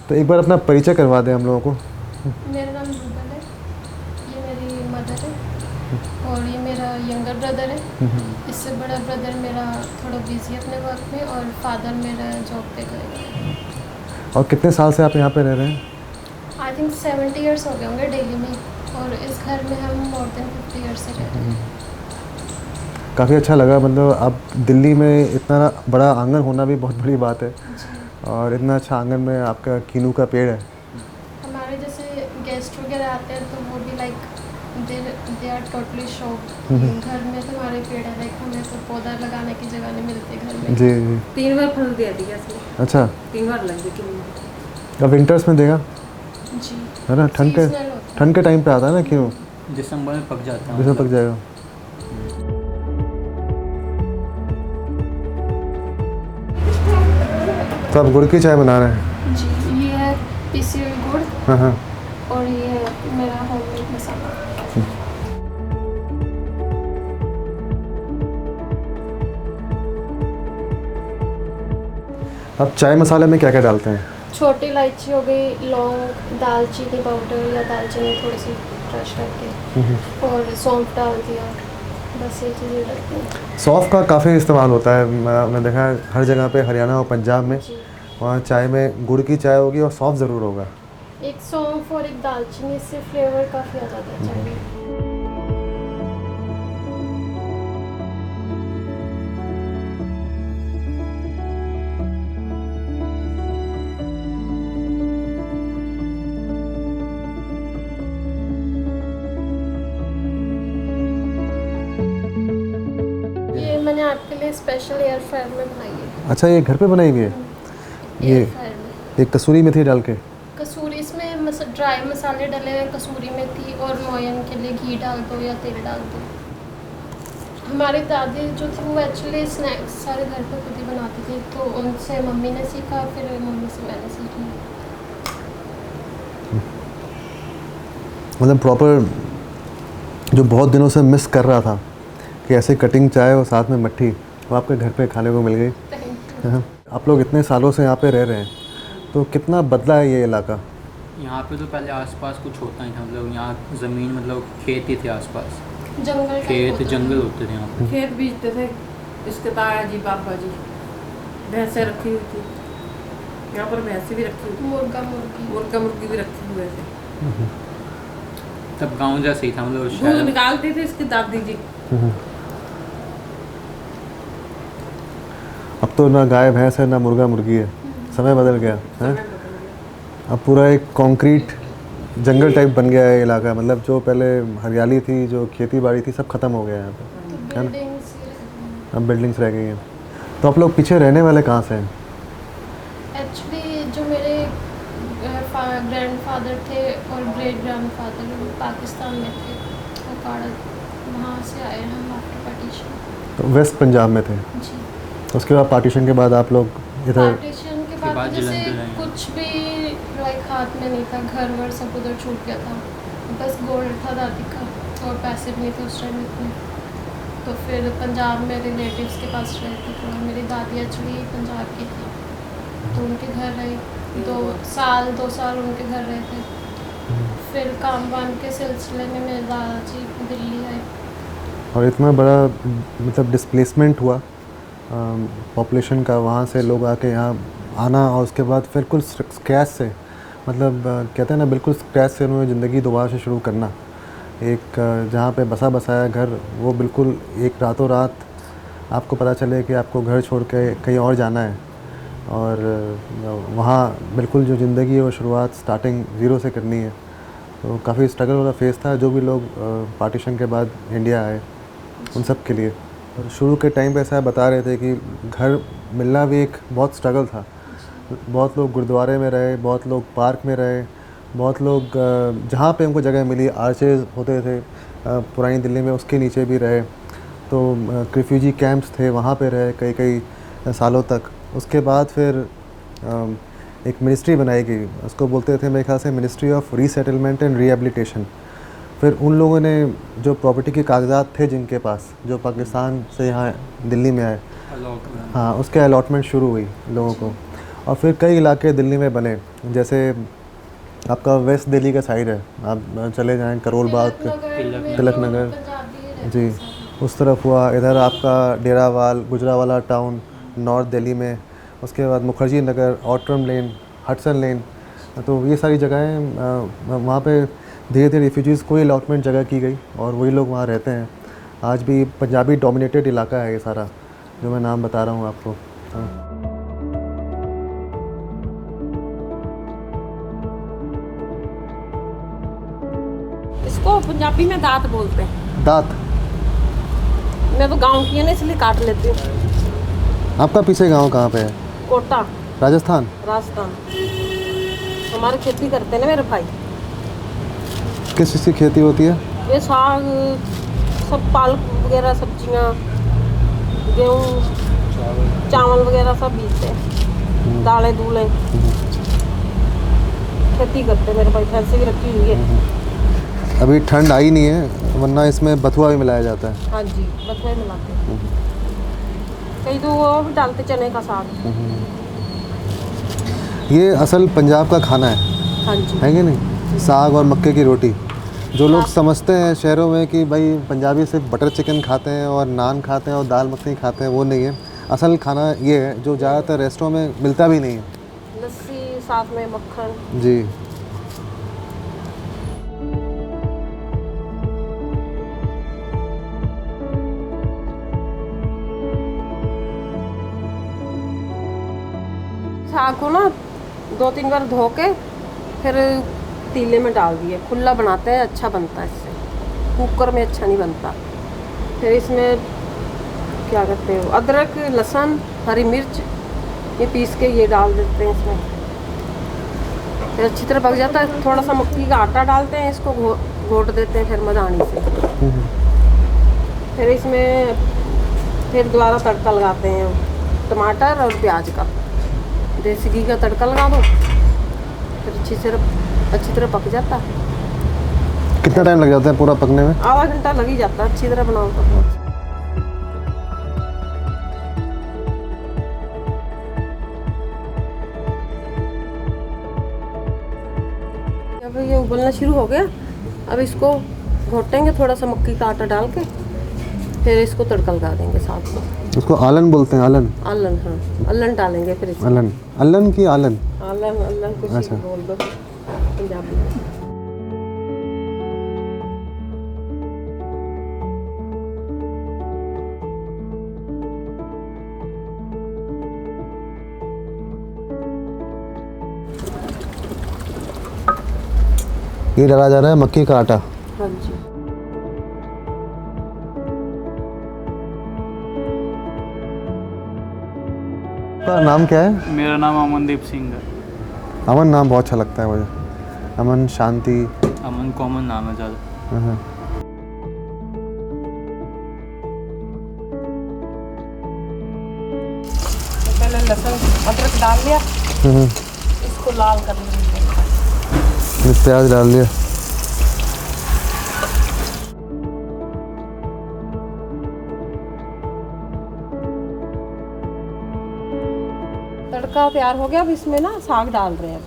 तो एक बार अपना परिचय करवा दें हम लोगों को। मेरा नाम रूबल है, ये मेरी मदर है और ये मेरा यंगर ब्रदर है। इससे बड़ा ब्रदर मेरा थोड़ा बिजी है अपने वर्क में और फादर मेरा जॉब पे गए हैं। और कितने साल से आप यहाँ पे रह रहे हैं? आई थिंक 70 ईयर्स हो गए होंगे दिल्ली में, और इस घर में हम मोर देन 50 ईयर्स से रह रहे हैं। काफ़ी अच्छा लगा, मतलब आप दिल्ली में इतना बड़ा आंगन होना भी बहुत बड़ी बात है, जी, और इतना अच्छा आंगन में आपका कीनू का पेड़ है। हमारे जैसे गेस्ट वगैरह आते हैं तो वो भी like they are totally shocked. घर में तुम्हारे पेड़ है, लाइक हमें तो पौधा लगाने की जगह नहीं मिलती घर में। जी जी। 3 बार फल दिया थी ऐसे। अच्छा, 3 बार लग गई। अब विंटर्स में देगा, जी, है ना? सीजनल होता है। ठंड के टाइम पे आता है ना कीनू, दिसंबर में पक जाता है। जिसमें पक जाएगा। तो आप गुड़ की चाय बना रहे हैं? जी, ये है पीसी हुई गुड़ हाँ हाँ। और ये है मेरा होममेड मसाला। आप चाय मसाले में क्या क्या डालते हैं? छोटी इलायची हो गई, लौंग, दालचीनी पाउडर या दालचीनी थोड़ी सी क्रश करके, और सौंफ डाल दिया, बस ये चीज़ें डालती हैं। सौंफ का काफ़ी इस्तेमाल होता है, मैंने देखा है हर जगह पे, हरियाणा और पंजाब में। जी, वहाँ चाय में गुड़ की चाय होगी और सौंफ ज़रूर होगा। एक सौंफ और एक दालचीनी से फ्लेवर काफ़ी आ जाता है चाय में। ये मैंने आपके लिए स्पेशल एयर फ्रायर में बनाई है। अच्छा, ये घर पे बनाई हुई है? ये एयर फ्रायर में एक कसूरी मेथी डाल के? कसूरी, इसमें ड्राई मसाले डले हुए हैं, कसूरी मेथी, और मोयन के लिए घी डाल दो या तेल डाल दो। हमारी दादी जो थी वो एक्चुअली स्नैक्स सारे घर पे खुद ही बनाती थी, तो उनसे मम्मी ने सीखा, फिर मम्मी से मैंने सीख लिया। मतलब प्रॉपर, जो बहुत दिनों से मिस कर रहा था कि ऐसे कटिंग चाय और साथ में मट्ठी, वो आपके घर पे खाने को मिल गई। Thank you. हाँ। आप लोग इतने सालों से यहाँ पे रह रहे हैं, तो कितना बदला है ये इलाका? यहाँ पे तो पहले आसपास कुछ होता नहीं था, मतलब यहाँ ज़मीन मतलब खेत ही थे आसपास, जंगल टाइप खेत होता था। जंगल होते थे यहाँ पे। खेत बीजते थे, इसके ताया जी पापा जी भैंसें रखी हुई थी, यहाँ पर भैंसें भी रखी हुई थी, मुर्गा मुर्गी। मुर्गा मुर्गी भी रखी हुए थे। तब गांव जैसे ही था, मतलब दूध शायद निकालते थे इसकी दादी जी। अब तो ना गाय भैंस है ना मुर्गा मुर्गी है, समय बदल गया है। अब पूरा एक कंक्रीट जंगल टाइप बन गया है इलाका, मतलब जो पहले हरियाली थी, जो खेती बाड़ी थी, सब खत्म हो गया है यहाँ पे, है ना? बिल्डिंग्स। अब बिल्डिंग्स रह गई हैं। तो आप लोग पीछे रहने वाले कहाँ से हैं? एक्चुअली जो मेरे ग्रैंडफादर थे और ग्रेट ग्रैंडफादर वो पाकिस्तान में थे, अकाड़ा, वहाँ से आए हम आफ्टर पार्टीशन। तो वेस्ट पंजाब में थे, जी, तो उसके बाद पार्टीशन के बाद आप लोग इधर? पार्टीशन के बाद बाद तो जैसे जलंधर आए। कुछ भी लाइक हाथ में नहीं था, घर वर सब उधर छूट गया था, बस गोल्ड था दादी का और पैसे भी नहीं थे उस टाइम इतने, तो फिर पंजाब में रिलेटिव्स के पास रहे थे थोड़ा। मेरी दादी एक्चुअली पंजाब की थी, तो उनके घर रहे 2 साल उनके घर रहे थे। फिर काम वाम के सिलसिले में मेरे दादाजी दिल्ली आए। और इतना बड़ा मतलब डिस्प्लेसमेंट हुआ पॉपुलेशन का, वहाँ से लोग आके यहाँ आना, और उसके बाद फिर कुल स्क्रैच से, मतलब कहते हैं ना, बिल्कुल स्क्रैच से उन्होंने ज़िंदगी दोबारा से शुरू करना। एक जहाँ पे बसा बसाया घर, वो बिल्कुल एक रातों रात आपको पता चले कि आपको घर छोड़ के कहीं और जाना है, और वहाँ बिल्कुल जो ज़िंदगी है वो शुरुआत स्टार्टिंग ज़ीरो से करनी है। तो काफ़ी स्ट्रगल वाला फेज़ था जो भी लोग पार्टीशन के बाद इंडिया आए उन सब के लिए। और शुरू के टाइम पे ऐसा बता रहे थे कि घर मिलना भी एक बहुत स्ट्रगल था। बहुत लोग गुरुद्वारे में रहे, बहुत लोग पार्क में रहे, बहुत लोग जहाँ पे उनको जगह मिली, आर्चेज होते थे पुरानी दिल्ली में, उसके नीचे भी रहे। तो रिफ्यूजी कैंप्स थे, वहाँ पे रहे कई कई सालों तक। उसके बाद फिर एक मिनिस्ट्री बनाई गई, उसको बोलते थे मेरे ख्याल से ministry of resettlement and rehabilitation. फिर उन लोगों ने जो प्रॉपर्टी के कागजात थे जिनके पास, जो पाकिस्तान से यहाँ दिल्ली में आए, हाँ, उसके अलॉटमेंट शुरू हुई लोगों को। और फिर कई इलाके दिल्ली में बने, जैसे आपका वेस्ट दिल्ली का साइड है, आप चले जाएं करोल बाग, तिलक नगर जी, उस तरफ हुआ। इधर आपका डेरावाल, गुजरावाला टाउन नॉर्थ दिल्ली में, उसके बाद मुखर्जी नगर, ऑटरम लेन, हडसन लेन, तो ये सारी जगहें वहाँ पे धीरे धीरे रिफ्यूजीज़ को अलॉटमेंट जगह की गई और वही लोग वहाँ रहते हैं। आज भी पंजाबी डोमिनेटेड इलाका है ये सारा, जो मैं नाम बता रहा हूँ आपको। हाँ। इसको पंजाबी में दांत बोलते हैं। दांत? मैं तो गांव की है ना, इसलिए काट लेती हूँ। आपका पीछे गांव कहाँ पे है? कोटा, राजस्थान। राजस्थान। हमारे खेती करते हैं ना मेरे भाई। किस चीज़ की खेती होती है? ये साग, सब पालक वगैरह, सब्जियाँ, गेहूँ, चावल वगैरह सब बीजते हैं, दालें दूलें खेती करते हैं मेरे भाई। भैंसे भी रखी हुई है। अभी ठंड आई नहीं है, वरना इसमें बथुआ भी मिलाया जाता है। हाँ जी, बथुआ मिलाते हैं। कई तो वो भी डालते चने का साग। ये असल पंजाब का खाना है, हाँ जी, है कि नहीं? साग और मक्के की रोटी। जो लोग समझते हैं शहरों में कि भाई पंजाबी सिर्फ बटर चिकन खाते हैं और नान खाते हैं और दाल मखनी खाते हैं, वो नहीं है। असल खाना ये है जो ज़्यादातर रेस्टोरों में मिलता भी नहीं है। लस्सी साथ में मक्खन। जी। साग को ना 2-3 बार धो के फिर तीले में डाल दिए, खुला बनाते हैं, अच्छा बनता है इससे। कुकर में अच्छा नहीं बनता। फिर इसमें क्या करते हो, अदरक, लहसुन, हरी मिर्च ये पीस के ये डाल देते हैं इसमें। फिर अच्छी तरह पक जाता है। थोड़ा सा मक्की का आटा डालते हैं, इसको घोट देते हैं फिर मदानी से। फिर इसमें फिर दोबारा तड़का लगाते हैं, टमाटर और प्याज का, देसी घी का तड़का लगा दो। फिर अच्छी तरह पक जाता है। कितना टाइम लग जाता है पूरा पकने में? आधा घंटा लग ही जाता है, अच्छी तरह बनाओ तो। जब ये उबलना शुरू हो गया, अब इसको घोटेंगे थोड़ा सा मक्की का आटा डाल के, फिर इसको तड़का लगा देंगे साथ में। उसको आलन बोलते हैं, आलन? आलन, हाँ, आलन डालेंगे फिर इसमें। आलन, आलन की आलन? आलन, आलन कुछ अच्छा। बोल दो पंजाबी में। ये डाला जा रहा है मक्की का आटा। हाँ जी। आपका नाम क्या है? मेरा नाम अमनदीप सिंह है। अमन नाम बहुत अच्छा लगता है मुझे। अमन, शांति। अमन कॉमन नाम है ज़्यादा। हाँ। पहले लहसुन अदरक डाल लिया, इसको लाल कर लेंगे। प्याज डाल दिया। तड़का तैयार हो गया, अब इसमें ना साग डाल रहे हैं।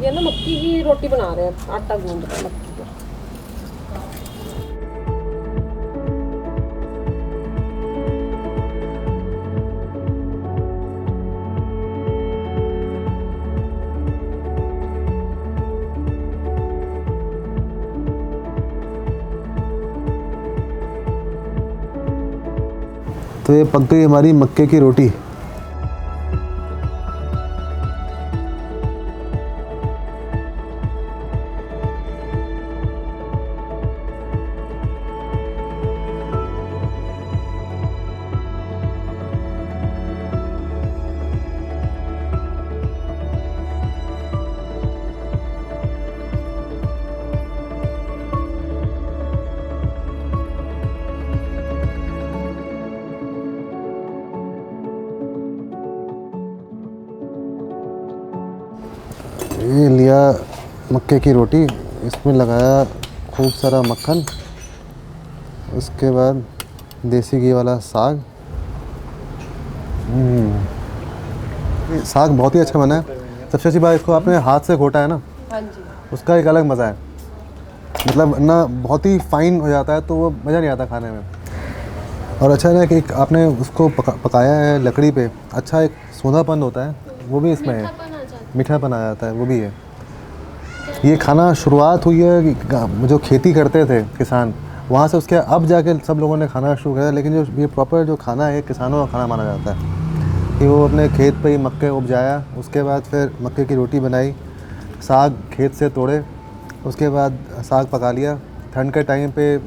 ये ना मक्की की रोटी बना रहे हैं, आटा गूंद रहे हैं मक्की का। तो ये पक गई हमारी मक्के की रोटी। लिया मक्के की रोटी, इसमें लगाया खूब सारा मक्खन, उसके बाद देसी घी वाला साग। साग बहुत ही अच्छा बना है। सबसे अच्छी बात, इसको आपने हाथ से घोटा है ना, हाँ जी। उसका एक अलग मज़ा है। मतलब ना बहुत ही फाइन हो जाता है तो वो मज़ा नहीं आता खाने में। और अच्छा है कि आपने उसको पकाया है लकड़ी पे, अच्छा एक सोंधापन होता है वो भी इसमें है, मीठापन आ जाता है। मीठापन आ जाता है वो भी है। ये खाना शुरुआत हुई है कि जो खेती करते थे किसान, वहाँ से उसके अब जाके सब लोगों ने खाना शुरू किया। लेकिन जो ये प्रॉपर जो खाना है किसानों का खाना माना जाता है कि वो अपने खेत पे ही मक्के उपजाया, उसके बाद फिर मक्के की रोटी बनाई, साग खेत से तोड़े, उसके बाद साग पका लिया। ठंड के टाइम पे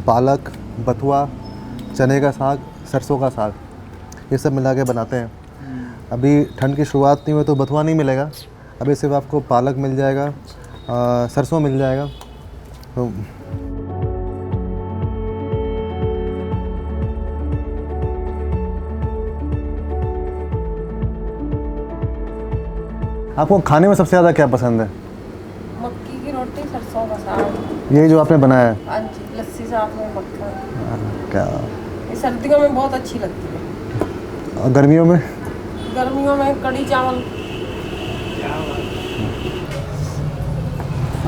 पालक, बथुआ, चने का साग, सरसों का साग, ये सब मिला के बनाते हैं। अभी ठंड की शुरुआत नहीं हुई तो बथुआ नहीं मिलेगा, अभी सिर्फ आपको पालक मिल जाएगा, सरसों मिल जाएगा। तो आपको खाने में सबसे ज़्यादा क्या पसंद है? मक्की की रोटी, सरसों का साग। यही जो आपने बनाया है? हाँ जी, लस्सी साथ में मक्खन। क्या ये सर्दियों में बहुत अच्छी लगती है। और गर्मियों में? गर्मियों में कढ़ी चावल।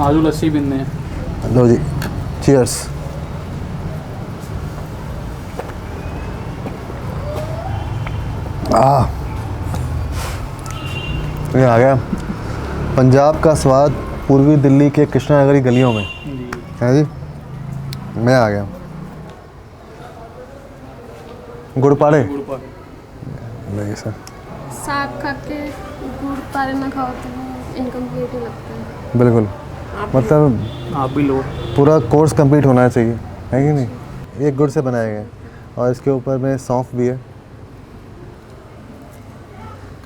आलू लस्सी पीने हैं। लो जी, चीयर्स। ये आ गया पंजाब का स्वाद पूर्वी दिल्ली के कृष्णा नगरी गलियों में, जी। है जी। मैं आ गया गुड़पाड़े। नहीं सर, साग खा के गुड़ पारे ना खाओ तो इनकम्प्लीट ही लगता है। बिल्कुल। मतलब आप भी लो। पूरा कोर्स कंप्लीट होना चाहिए, है कि नहीं? ये गुड़ से बनाया गया है और इसके ऊपर में सौंफ भी है।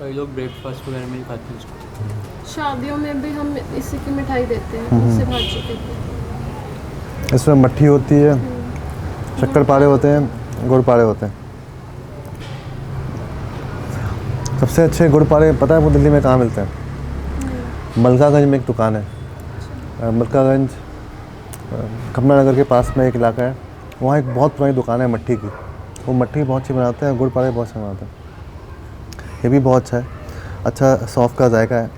कई लोग ब्रेकफास्ट वगैरह में ही खाते हैं इसको। शादियों में भी हम इसी की मिठाई देते हैं, उससे भाजी देते हैं। इसमें मट्ठी होती है, शक्कर पारे होते हैं, गुड़ पारे होते हैं। सबसे अच्छे गुड़ पारे पता है वो दिल्ली में कहाँ मिलते हैं? मलकागंज में एक दुकान है, मलकागंज कमला नगर के पास में एक इलाका है, वहाँ एक बहुत पुरानी दुकान है मट्ठी की। वो मट्ठी बहुत अच्छी बनाते हैं, गुड़ पारे बहुत अच्छे बनाते हैं। ये भी बहुत अच्छा है, अच्छा सौंफ का जायका है।